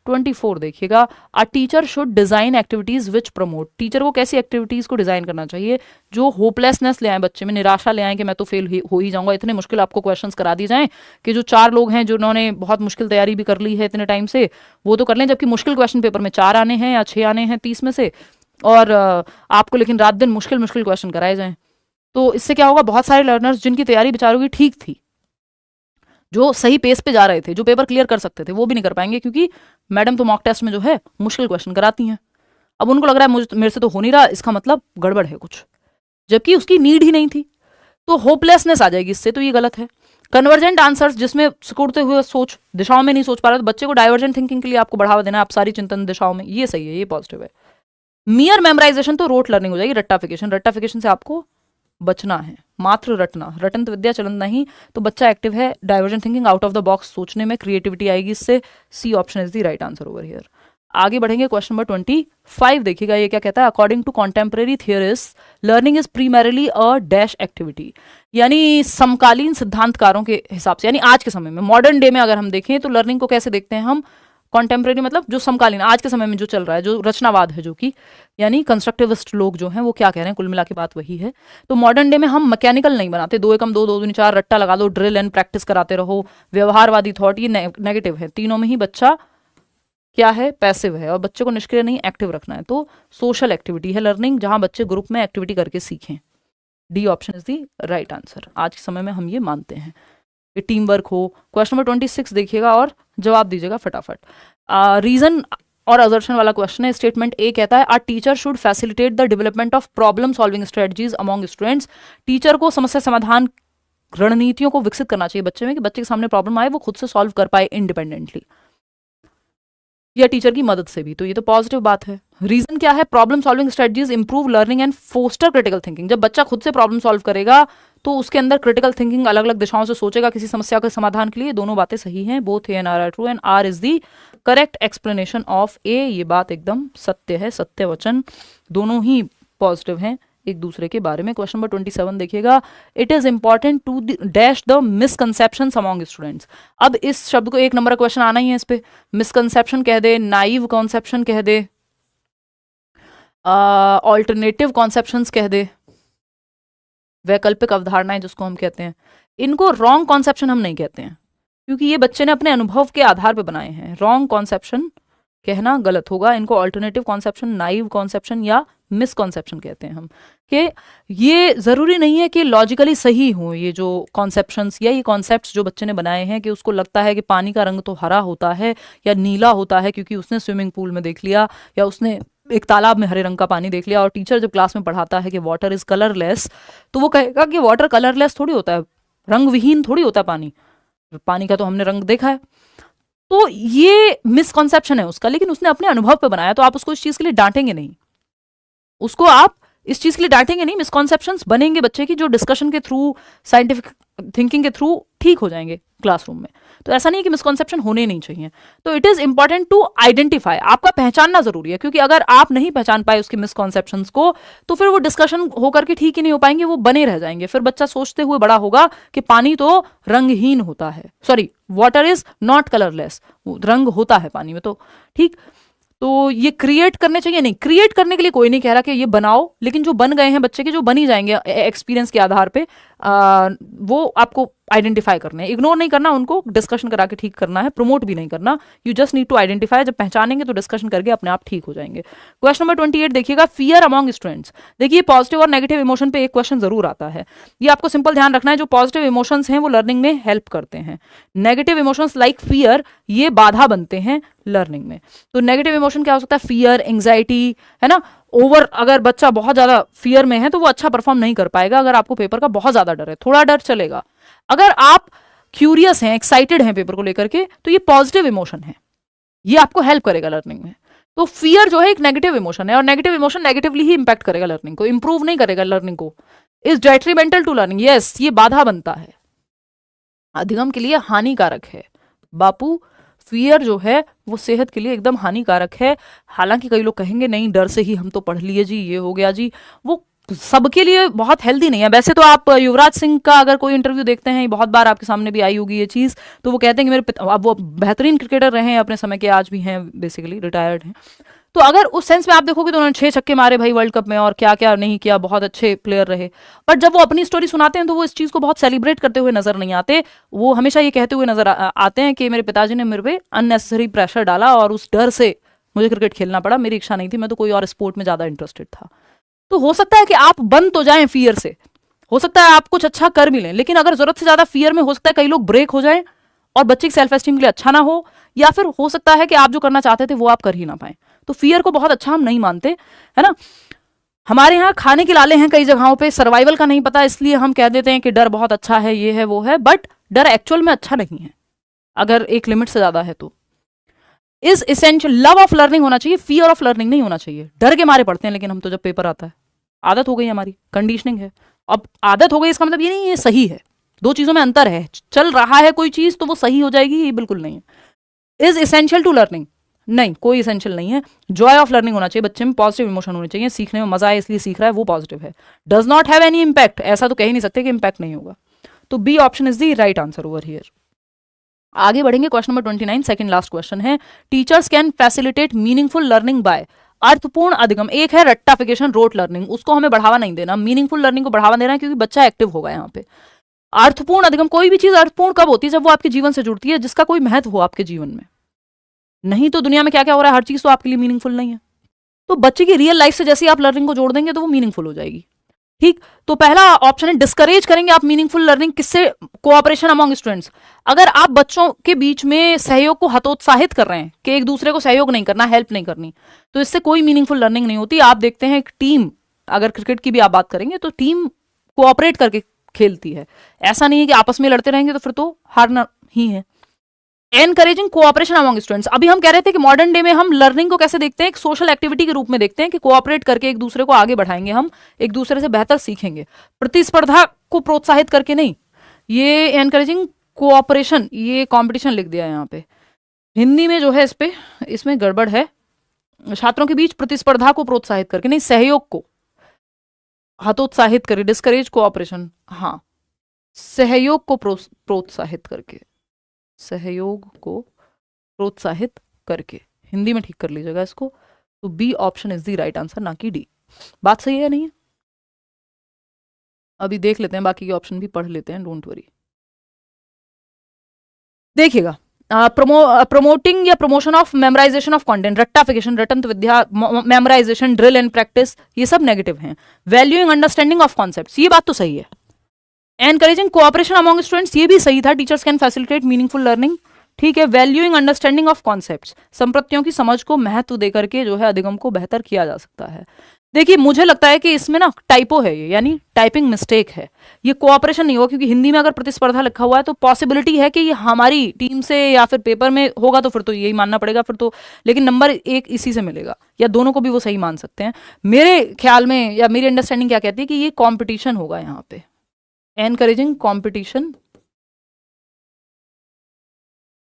24 देखिएगा, a teacher should design activities which promote, teacher को कैसी एक्टिविटीज को डिजाइन करना चाहिए जो होपलेसनेस ले आए बच्चे में, निराशा ले आए कि मैं तो फेल हो ही जाऊंगा। इतने मुश्किल आपको क्वेश्चंस करा दिए जाएं कि जो 4 लोग हैं जिन्होंने बहुत मुश्किल तैयारी भी कर ली है इतने टाइम से, वो तो कर लें, जबकि मुश्किल क्वेश्चन पेपर में 4 आने हैं या 6 आने हैं 30 में से, और आपको लेकिन रात दिन मुश्किल मुश्किल क्वेश्चन कराए जाएं। तो इससे क्या होगा, बहुत सारे लर्नर्स जिनकी तैयारी बेचारों की ठीक थी, जो सही पेस पे जा रहे थे, जो पेपर क्लियर कर सकते थे, वो भी नहीं कर पाएंगे, क्योंकि मैडम तो मॉक टेस्ट में जो है मुश्किल क्वेश्चन कराती हैं। अब उनको लग रहा है मेरे से तो हो नहीं रहा, इसका मतलब गड़बड़ है कुछ, जबकि उसकी नीड ही नहीं थी, तो होपलेसनेस आ जाएगी इससे, तो ये गलत है। कन्वर्जेंट आंसर्स, जिसमें सिकुड़ते हुए सोच दिशाओं में नहीं सोच पा रहे, तो बच्चे को डाइवर्जेंट थिंकिंग के लिए आपको बढ़ावा देना, आप सारी चिंतन दिशाओं में, ये सही है, ये पॉजिटिव है। मियर मेमोराइजेशन तो रोट लर्निंग हो जाएगी, रट्टाफिकेशन, रट्टाफिकेशन से आपको बचना है, मात्र रटना, रटन तो विद्या चलन नहीं, तो बच्चा एक्टिव है divergent thinking, out of the box सोचने में, क्रिएटिविटी आएगी इससे, C option is the right answer over here. आगे बढ़ेंगे, क्वेश्चन नंबर 25 देखिएगा, ये क्या कहता है, according to contemporary theorist learning is primarily a dash activity, यानी समकालीन सिद्धांतकारों के हिसाब से, यानी आज के समय में, मॉडर्न डे में अगर हम देखें तो लर्निंग को कैसे देखते हैं हम, कॉन्टेम्परेरी मतलब जो समकालीन आज के समय में जो चल रहा है, जो रचनावाद है, जो कि यानी कंस्ट्रक्टिविस्ट लोग जो हैं वो क्या कह रहे हैं, कुल मिला के बात वही है। तो मॉडर्न डे में हम मैकेनिकल नहीं बनाते, 2 एकम 2 2 दूनी 4, रट्टा लगा दो, ड्रिल एंड प्रैक्टिस कराते रहो, व्यवहारवादी थॉट, ये नेगेटिव है, तीनों में ही बच्चा क्या है, पैसिव है, और बच्चे को निष्क्रिय नहीं एक्टिव रखना है। तो सोशल एक्टिविटी है लर्निंग, जहां बच्चे ग्रुप में एक्टिविटी करके सीखें, D option is the right answer. आज के समय में हम ये मानते हैं कि टीम वर्क हो। क्वेश्चन नंबर 26 देखिएगा और जवाब दीजिएगा फटाफट। रीजन और असर्शन वाला क्वेश्चन है। स्टेटमेंट ए कहता है, a teacher should facilitate the development of problem solving strategies among students, teacher को समस्या समाधान रणनीतियों को विकसित करना चाहिए बच्चे में, कि बच्चे के सामने प्रॉब्लम आए वो खुद से सॉल्व कर पाए इंडिपेंडेंटली, या टीचर की मदद से भी, तो ये तो पॉजिटिव बात है। रीजन क्या है, problem solving strategies improve learning and foster critical thinking, जब बच्चा खुद से प्रॉब्लम सॉल्व करेगा तो उसके अंदर क्रिटिकल थिंकिंग अलग अलग दिशाओं से सोचेगा किसी समस्या के समाधान के लिए। दोनों बातें सही हैं, both A and R are true, and R is the correct explanation of A, ये बात एकदम सत्य है, सत्य वचन, दोनों ही पॉजिटिव हैं एक दूसरे के बारे में। क्वेश्चन नंबर 27 देखिएगा, it is important to dash the misconceptions among students. अब इस शब्द को 1 नंबर का क्वेश्चन आना ही है, इस पे मिसकंसेप्शन कह दे, नाइव कॉन्सेप्शन कह दे, ऑल्टरनेटिव कॉन्सेप्शंस कह दे, वैकल्पिक अवधारणाएं जिसको हम कहते हैं, इनको रॉन्ग कॉन्सेप्शन हम नहीं कहते हैं, क्योंकि ये बच्चे ने अपने अनुभव के आधार पर बनाए हैं। रॉन्ग कॉन्सेप्शन कहना गलत होगा, इनको ऑल्टरनेटिव कॉन्सेप्शन, नाइव कॉन्सेप्शन या मिसकॉन्सेप्शन कहते हैं हम, कि ये जरूरी नहीं है कि लॉजिकली सही हो ये जो कॉन्सेप्शंस या ये कॉन्सेप्ट्स जो बच्चे ने बनाए हैं, कि उसको लगता है कि पानी का रंग तो हरा होता है या नीला होता है क्योंकि उसने स्विमिंग पूल में देख लिया, या उसने एक तालाब में हरे रंग का पानी देख लिया, और टीचर जब क्लास में पढ़ाता है कि वाटर इज कलरलेस, तो वो कहेगा कि वाटर कलरलेस थोड़ी होता है, रंग विहीन थोड़ी होता है पानी, पानी का तो हमने रंग देखा है। तो ये मिसकॉन्सेप्शन है उसका, लेकिन उसने अपने अनुभव पे बनाया, तो आप उसको इस चीज के लिए डांटेंगे नहीं, उसको आप इस चीज के लिए डांटेंगे नहीं। मिसकॉन्सेप्शंस बनेंगे बच्चे की, जो डिस्कशन के थ्रू, साइंटिफिक थिंकिंग के थ्रू ठीक हो जाएंगे क्लासरूम में। तो ऐसा नहीं कि मिसकॉन्सेप्शन होने नहीं चाहिए। तो it is important to identify, आपका पहचानना जरूरी है, क्योंकि अगर आप नहीं पहचान पाए उसके मिसकॉन्सेप्शंस को, तो फिर वो डिस्कशन होकर के ठीक ही नहीं हो पाएंगे, वो बने रह जाएंगे। फिर बच्चा सोचते हुए बड़ा होगा कि पानी तो रंगहीन होता है, sorry water is not colourless, रंग होता है पानी में, तो ठीक। तो ये क्रिएट करने चाहिए नहीं, क्रिएट करने के लिए कोई नहीं कह रहा कि ये बनाओ, लेकिन जो बन गए हैं बच्चे के, जो बनी जाएंगे एक्सपीरियंस के आधार पे, वो आपको आइडेंटिफाई करने हैं, इग्नोर नहीं करना, उनको डिस्कशन करा के ठीक करना है, प्रमोट भी नहीं करना। You just need to identify, जब पहचानेंगे तो डिस्कशन करके अपने आप ठीक हो जाएंगे। क्वेश्चन नंबर 28 देखिएगा, फियर अमॉन्ग स्टूडेंट्स। देखिए पॉजिटिव और नेगेटिव इमोशन पे एक क्वेश्चन जरूर आता है, ये आपको सिंपल ध्यान रखना है। जो पॉजिटिव इमोशंस हैं वो लर्निंग में हेल्प करते हैं, नेगेटिव इमोशंस लाइक फियर ये बाधा बनते हैं लर्निंग में। तो नेगेटिव इमोशन क्या हो सकता है, फियर, एंग्जाइटी, है ना। ओवर, अगर बच्चा बहुत ज्यादा फियर में है तो वो अच्छा परफॉर्म नहीं कर पाएगा। अगर आपको पेपर का बहुत ज्यादा डर है, थोड़ा डर चलेगा। अगर आप क्यूरियस हैं, एक्साइटेड हैं पेपर को लेकर के, तो ये पॉजिटिव इमोशन है, ये आपको हेल्प करेगा लर्निंग में। तो फियर जो है एक नेगेटिव इमोशन है, और नेगेटिव इमोशन नेगेटिवली ही इंपैक्ट करेगा लर्निंग को, इंप्रूव नहीं करेगा लर्निंग को। Is detrimental to learning, yes, ये बाधा बनता है, अधिगम के लिए हानिकारक है बापू। फियर जो है वो सेहत के लिए एकदम हानिकारक है। हालांकि कई लोग कहेंगे नहीं, डर से ही हम तो पढ़ लिए जी, ये हो गया जी, वो सबके लिए बहुत हेल्दी नहीं है। वैसे तो आप युवराज सिंह का अगर कोई इंटरव्यू देखते हैं, बहुत बार आपके सामने भी आई होगी ये चीज़, तो वो कहते हैं कि मेरे पिता, अब वो बेहतरीन क्रिकेटर रहे हैं अपने समय के, आज भी हैं, बेसिकली रिटायर्ड हैं। तो अगर उस सेंस में आप देखोगे तो उन्होंने 6 छक्के मारे भाई वर्ल्ड कप में, और क्या क्या नहीं किया, बहुत अच्छे प्लेयर रहे। बट जब वो अपनी स्टोरी सुनाते हैं तो वो इस चीज़ को बहुत सेलिब्रेट करते हुए नजर नहीं आते। वो हमेशा ये कहते हुए नजर आते हैं कि मेरे पिताजी ने मेरे पे अननेसेसरी प्रेशर डाला और उस डर से मुझे क्रिकेट खेलना पड़ा, मेरी इच्छा नहीं थी, मैं तो कोई और स्पोर्ट में ज़्यादा इंटरेस्टेड था। तो हो सकता है कि आप बन तो जाएं फियर से, हो सकता है आप कुछ अच्छा कर भी लें, लेकिन अगर जरूरत से ज्यादा फियर में हो सकता है कई लोग ब्रेक हो जाएं और बच्चे की सेल्फ एस्टीम के लिए अच्छा ना हो, या फिर हो सकता है कि आप जो करना चाहते थे वो आप कर ही ना पाए। तो फियर को बहुत अच्छा हम नहीं मानते, है ना। हमारे यहाँ खाने के लाले हैं कई जगहों पे, सर्वाइवल का नहीं पता, इसलिए हम कह देते हैं कि डर बहुत अच्छा है, ये है वो है, बट डर एक्चुअल में अच्छा नहीं है अगर एक लिमिट से ज्यादा है तो। Is essential, love of learning होना चाहिए, फियर ऑफ लर्निंग नहीं होना चाहिए। डर के मारे पढ़ते हैं, लेकिन हम तो जब पेपर आता है, आदत हो गई हमारी, कंडीशनिंग है। अब आदत हो गई इसका मतलब ये नहीं ये सही है, दो चीजों में अंतर है। चल रहा है कोई चीज तो वो सही हो जाएगी, ये बिल्कुल नहीं है। इज इसेंशियल टू लर्निंग, नहीं, कोई इसेंशियल नहीं है। जॉय ऑफ लर्निंग होना चाहिए, बच्चे में पॉजिटिव इमोशन होने चाहिए, सीखने में मजा आए इसलिए सीख रहा है, वो पॉजिटिव है। Does not have any impact, ऐसा तो कह ही नहीं सकते कि इंपैक्ट नहीं होगा। तो B option is the right answer over here. आगे बढ़ेंगे, question number 29, second last question है, teachers can facilitate meaningful learning by, अर्थपूर्ण अधिगम। एक है रट्टाफिकेशन, रोट लर्निंग, उसको हमें बढ़ावा नहीं देना, मीनिंगफुल लर्निंग को बढ़ावा देना है क्योंकि बच्चा एक्टिव होगा यहाँ पे। अर्थपूर्ण अधिगम, कोई भी चीज अर्थपूर्ण कब होती है, जब वो आपके जीवन से जुड़ती है, जिसका कोई महत्व हो आपके जीवन में। नहीं तो दुनिया में क्या क्या हो रहा है, हर चीज तो आपके लिए मीनिंगफुल नहीं है। तो बच्चे की रियल लाइफ से जैसे आप लर्निंग को जोड़ देंगे तो वो मीनिंगफुल हो जाएगी। ठीक, तो पहला ऑप्शन है डिस्करेज करेंगे आप मीनिंगफुल लर्निंग, किससे, कोऑपरेशन अमॉन्ग स्टूडेंट्स। अगर आप बच्चों के बीच में सहयोग को हतोत्साहित कर रहे हैं कि एक दूसरे को सहयोग नहीं करना, हेल्प नहीं करनी, तो इससे कोई मीनिंगफुल लर्निंग नहीं होती। आप देखते हैं एक टीम, अगर क्रिकेट की भी आप बात करेंगे तो टीम कोऑपरेट करके खेलती है, ऐसा नहीं है कि आपस में लड़ते रहेंगे तो फिर तो हारना ही है। एनकरेजिंग कोऑपरेशन अमॉन्ग स्टूडेंट्स, अभी हम कह रहे थे कि मॉडर्न डे में हम लर्निंग को कैसे देखते हैं, एक सोशल एक्टिविटी के रूप में देखते हैं कि कोऑपरेट करके एक दूसरे को आगे बढ़ाएंगे, हम एक दूसरे से बेहतर सीखेंगे, प्रतिस्पर्धा को प्रोत्साहित करके नहीं। ये एनकरेजिंग कोऑपरेशन, ये कंपटीशन लिख दिया है यहाँ पे, हिंदी में जो है इस पे, इसमें गड़बड़ है, छात्रों के बीच प्रतिस्पर्धा को प्रोत्साहित करके नहीं, सहयोग को हतोत्साहित करे, डिस्करेज कोऑपरेशन, हाँ, सहयोग को प्रोत्साहित करके, सहयोग को प्रोत्साहित करके, हिंदी में ठीक कर लीजिएगा इसको। तो B option is the right answer, ना कि डी। बात सही है नहीं है? अभी देख लेते हैं, बाकी के ऑप्शन भी पढ़ लेते हैं, डोंट वरी। देखिएगा, प्रमोटिंग या promotion of memorization of content, रट्टाफिकेशन, रटंत विद्या, मेमोराइजेशन, ड्रिल एंड प्रैक्टिस, ये सब नेगेटिव हैं। वैल्यूइंग अंडरस्टैंडिंग ऑफ कॉन्सेप्ट्स, ये बात तो सही है। एनकरेजिंग कोऑपरेशन अमॉन्ग स्टूडेंट्स, ये भी सही था, teachers can facilitate meaningful learning, ठीक है। वैल्यूइंग अंडरस्टैंडिंग ऑफ कॉन्सेप्ट्स, संप्रत्तियों की समझ को महत्व देकर के जो है अधिगम को बेहतर किया जा सकता है। देखिए मुझे लगता है कि इसमें ना टाइपो है, ये यानी टाइपिंग मिस्टेक है, ये कोऑपरेशन नहीं होगा, क्योंकि हिंदी में अगर प्रतिस्पर्धा लिखा हुआ है तो पॉसिबिलिटी है कि ये हमारी टीम से या फिर पेपर में होगा, तो फिर तो यही मानना पड़ेगा फिर तो, लेकिन नंबर एक इसी से मिलेगा, या दोनों को भी वो सही मान सकते हैं मेरे ख्याल में, या मेरी अंडरस्टैंडिंग क्या कहती है कि ये कॉम्पिटिशन होगा यहाँ पे, एनकरेजिंग कॉम्पिटिशन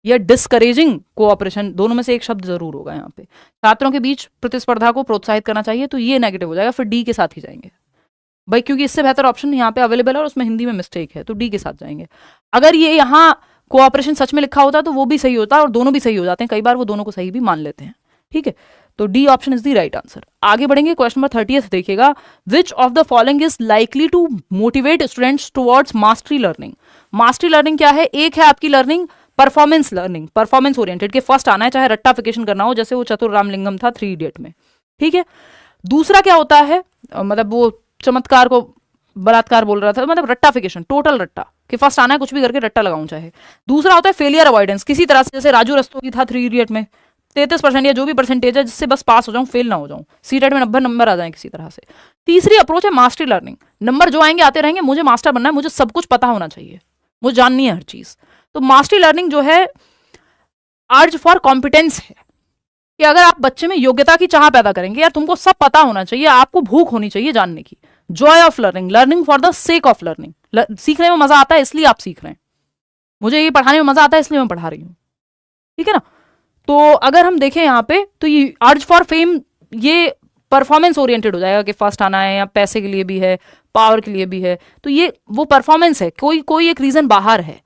या डिस्करेजिंग कोऑपरेशन, दोनों में से एक शब्द जरूर होगा यहाँ पे। छात्रों के बीच प्रतिस्पर्धा को प्रोत्साहित करना चाहिए, तो ये नेगेटिव हो जाएगा, फिर डी के साथ ही जाएंगे भाई, क्योंकि इससे बेहतर ऑप्शन यहाँ पे अवेलेबल है और उसमें हिंदी में मिस्टेक है, तो डी के साथ जाएंगे। अगर ये यहाँ कोऑपरेशन सच में लिखा होता तो वो भी सही होता, और दोनों भी सही हो जाते हैं, कई बार वो दोनों को सही भी मान लेते हैं, ठीक है। तो D option is the right answer. आगे बढ़ेंगे, क्वेश्चन नंबर 30 देखिएगा, which of the following is likely to motivate students towards mastery learning. Mastery learning क्या है, एक है आपकी learning performance learning, performance oriented के फर्स्ट आना है, चाहे रट्टाफिकेशन करना हो, जैसे वो चतुर रामलिंगम था 3 इडियट में, ठीक है। दूसरा क्या होता है, मतलब वो चमत्कार को बलात्कार बोल रहा था, मतलब रट्टाफिकेशन, टोटल रट्टा कि फर्स्ट आना है, कुछ भी करके रट्टा लगाऊं चाहे। दूसरा होता है फेलियर अवॉइडेंस, किसी तरह से, जैसे राजू रस्तोगी था 3 इडियट में, 33% या जो भी परसेंटेज है जिससे बस पास हो जाऊं, फेल ना हो जाऊं, सीटेट में 90 नंबर आ जाए किसी तरह से। तीसरी अप्रोच है मास्टरी लर्निंग, नंबर जो आएंगे आते रहेंगे, मुझे मास्टर बनना है, मुझे सब कुछ पता होना चाहिए, मुझे जाननी है हर चीज। तो मास्टरी लर्निंग जो है अर्ज फॉर कॉम्पिटेंस है, कि अगर आप बच्चे में योग्यता की चाह पैदा करेंगे, यार तुमको सब पता होना चाहिए, आपको भूख होनी चाहिए जानने की। Joy of learning, learning for the sake of learning, सीखने में मजा आता है इसलिए आप सीख रहे हैं, मुझे ये पढ़ाने में मजा आता है इसलिए मैं पढ़ा रही हूँ, ठीक है ना। तो अगर हम देखें यहाँ पे, तो ये अर्ज फॉर फेम, ये परफॉर्मेंस ओरिएंटेड हो जाएगा कि फर्स्ट आना है, या पैसे के लिए भी है, पावर के लिए भी है, तो ये वो परफॉर्मेंस है, कोई कोई एक रीजन बाहर है,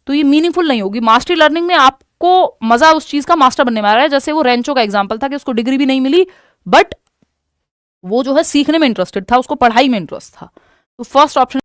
तो ये मीनिंगफुल नहीं होगी। मास्टरी लर्निंग में आपको मजा उस चीज का मास्टर बनने में आ रहा है, जैसे वो रेंचो का एग्जाम्पल था कि उसको डिग्री भी नहीं मिली, बट वो जो है सीखने में इंटरेस्टेड था, उसको पढ़ाई में इंटरेस्ट था। तो फर्स्ट ऑप्शन